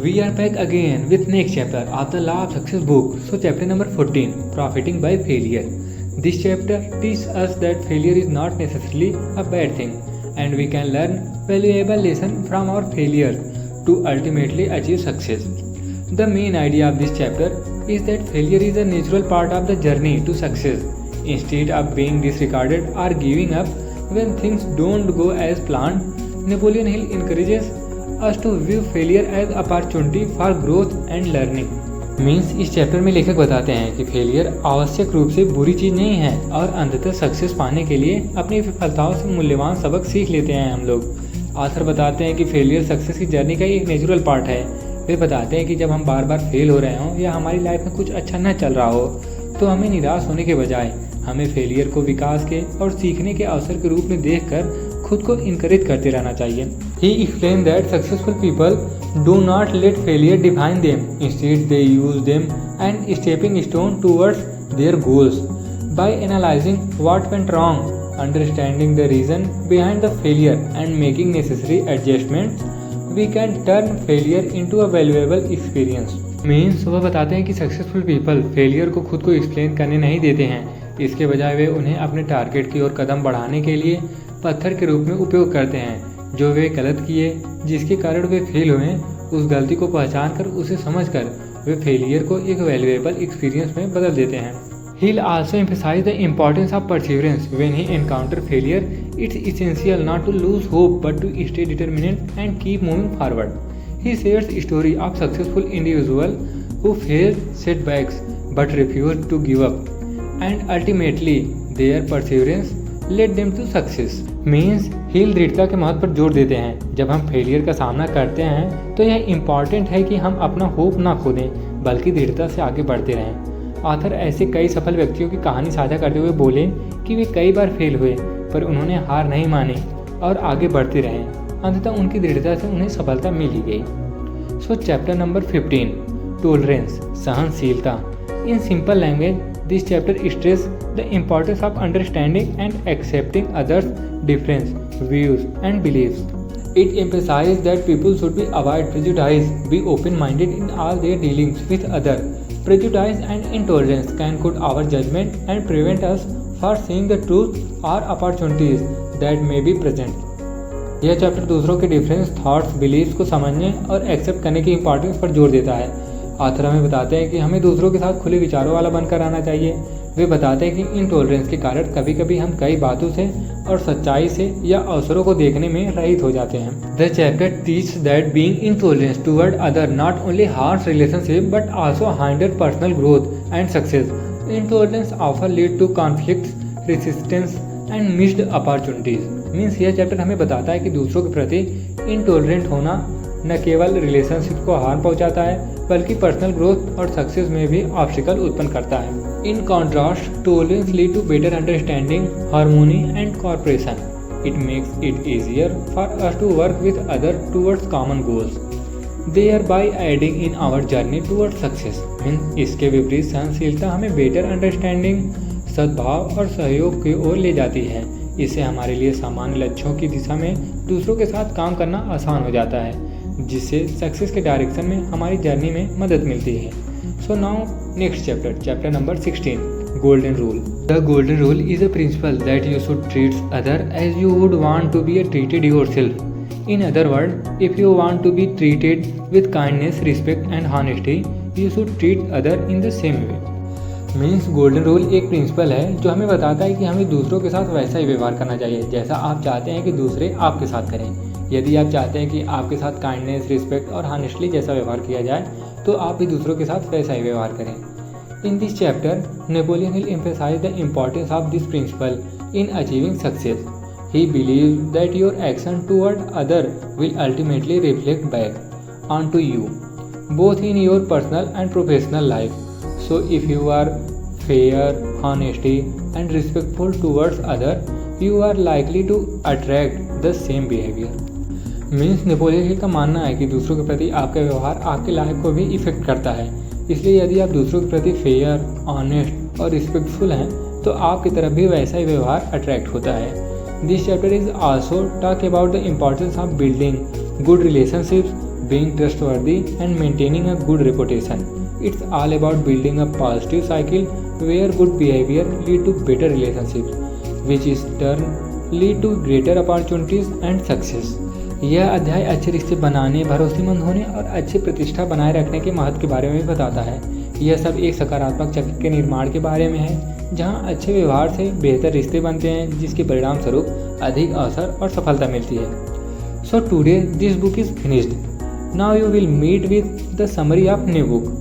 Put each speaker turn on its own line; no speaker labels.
We are back again with next chapter of the Law of Success book. So chapter number 14, Profiting by Failure. This chapter teaches us that failure is not necessarily a bad thing, and we can learn valuable lessons from our failures to ultimately achieve success. The main idea of this chapter is that failure is a natural part of the journey to success. Instead of being disregarded or giving up when things don't go as planned, Napoleon Hill encourages us to view failure as opportunity for growth and learning. Means इस chapter में लेखक बताते हैं कि failure आवश्यक रूप से बुरी चीज़ नहीं है और अंततः सक्सेस पाने के लिए अपनी विफलताओं से मूल्यवान सबक सीख लेते हैं हम लोग। आथर बताते हैं कि फेलियर सक्सेस की जर्नी का एक नेचुरल पार्ट है। वे बताते हैं कि जब हम बार बार फेल हो रहे हों या हमारी लाइफ में कुछ अच्छा न चल रहा हो तो हमें निराश होने के बजाय हमें फेलियर को विकास के और सीखने के अवसर के रूप में देखकर खुद को इनकरेज करते रहना चाहिए। He explained that successful people do not let failure define them. Instead, they use them as stepping stone towards their goals. By analyzing what went wrong, understanding the reason behind the failure, and making necessary adjustments, we can turn failure into a valuable experience. Means वह बताते हैं कि successful people failure को खुद को explain करने नहीं देते हैं। इसके बजाय वे उन्हें अपने टारगेट की ओर कदम बढ़ाने के लिए पत्थर के रूप में उपयोग करते हैं। जो वे गलत किए जिसके कारण वे फेल हुए, उस गलती को पहचान कर उसे समझकर वे फेलियर को एक वैल्यूएबल एक्सपीरियंस में बदल देते हैं। Hill also emphasized the importance of perseverance when he encountered failure. It's essential not to lose hope but to stay determined and keep moving forward. He shares a story of successful individual who faced setbacks but refused to give up, and ultimately their perseverance led them to success. Means हिल दृढ़ता के महत्व पर जोर देते हैं। जब हम फेलियर का सामना करते हैं तो यह इम्पॉर्टेंट है कि हम अपना होप ना खो दें बल्कि दृढ़ता से आगे बढ़ते रहें। आथर ऐसे कई सफल व्यक्तियों की कहानी साझा करते हुए बोले कि वे कई बार फेल हुए पर उन्होंने हार नहीं मानी और आगे बढ़ते रहे। अंततः उनकी दृढ़ता से उन्हें सफलता मिल ही गई। सो चैप्टर नंबर 15, टॉलरेंस, सहनशीलता। In simple language this chapter stresses the importance of understanding and accepting others' different views and beliefs. It emphasizes that people should be avoid prejudice, be open-minded in all their dealings with others. Prejudice and intolerance can cloud our judgment and prevent us from seeing the truth or opportunities that may be present. यह chapter दूसरों के difference thoughts beliefs को समझने और accept करने की importance पर जोर देता है। आथर हमें बताते हैं कि हमें दूसरों के साथ खुले विचारों वाला बनकर रहना चाहिए। वे बताते हैं कि इनटॉलरेंस के कारण कभी कभी हम कई बातों से और सच्चाई से या अवसरों को देखने में रहित हो जाते हैं। The chapter teach that being intolerance toward other not only harms relationship but also hinder personal growth and success. Intolerance often lead to conflicts, resistance and missed opportunities. Means यह चैप्टर हमें बताता है कि दूसरों के प्रति इनटॉलरेंट होना न केवल रिलेशनशिप को हार्म पहुंचाता है बल्कि पर्सनल ग्रोथ और सक्सेस में भी ऑब्स्टिकल उत्पन्न करता है। In contrast, tolerance lead to better understanding, harmony and corporation. It makes it easier for us to work with other towards common goals, thereby adding in our journey towards success. इसके विपरीत सहनशीलता हमें better understanding, सद्भाव और सहयोग की ओर ले जाती है। इससे हमारे लिए सामान्य लक्ष्यों की दिशा में दूसरों के साथ काम करना आसान हो जाता है, जिससे सक्सेस के डायरेक्शन में हमारी जर्नी में मदद मिलती है। So now next chapter, chapter number 16, golden rule. The golden rule is a principle that you should treat other as you would want to be treated yourself. In other word, if you want to be treated with kindness, respect and honesty, you should treat other in the same way. Means golden rule एक principle है जो हमें बताता है कि हमें दूसरों के साथ वैसा ही व्यवहार करना चाहिए जैसा आप चाहते हैं कि दूसरे आपके साथ करें। यदि आप चाहते हैं कि आपके साथ काइंडनेस, रिस्पेक्ट और हॉनेस्टली जैसा व्यवहार किया जाए तो आप भी दूसरों के साथ वैसा ही व्यवहार करें। In this chapter, Napoleon Hill emphasized the importance of this principle in achieving success. He believes that your action toward other will ultimately reflect back onto you, both in your personal and professional life. So if you are fair, honesty and respectful towards other, you are likely to attract the same behavior. Means Napoleon Hill का मानना है कि दूसरों के प्रति आपका व्यवहार आपकी लाइफ को भी इफेक्ट करता है। इसलिए यदि आप दूसरों के प्रति फेयर, ऑनेस्ट और रिस्पेक्टफुल हैं तो आपकी तरफ भी वैसा ही व्यवहार अट्रैक्ट होता है। This chapter is also talk about the importance of building good relationships being trustworthy, and maintaining a good reputation. It's all about building a positive cycle where good behavior lead to better relationships, which is turn lead to greater opportunities and success. यह अध्याय अच्छे रिश्ते बनाने, भरोसेमंद होने और अच्छी प्रतिष्ठा बनाए रखने के महत्व के बारे में बताता है। यह सब एक सकारात्मक चक्र के निर्माण के बारे में है, जहां अच्छे व्यवहार से बेहतर रिश्ते बनते हैं, जिसके परिणाम स्वरूप अधिक अवसर और सफलता मिलती है। So today this book is finished. Now you will meet with the summary of new book.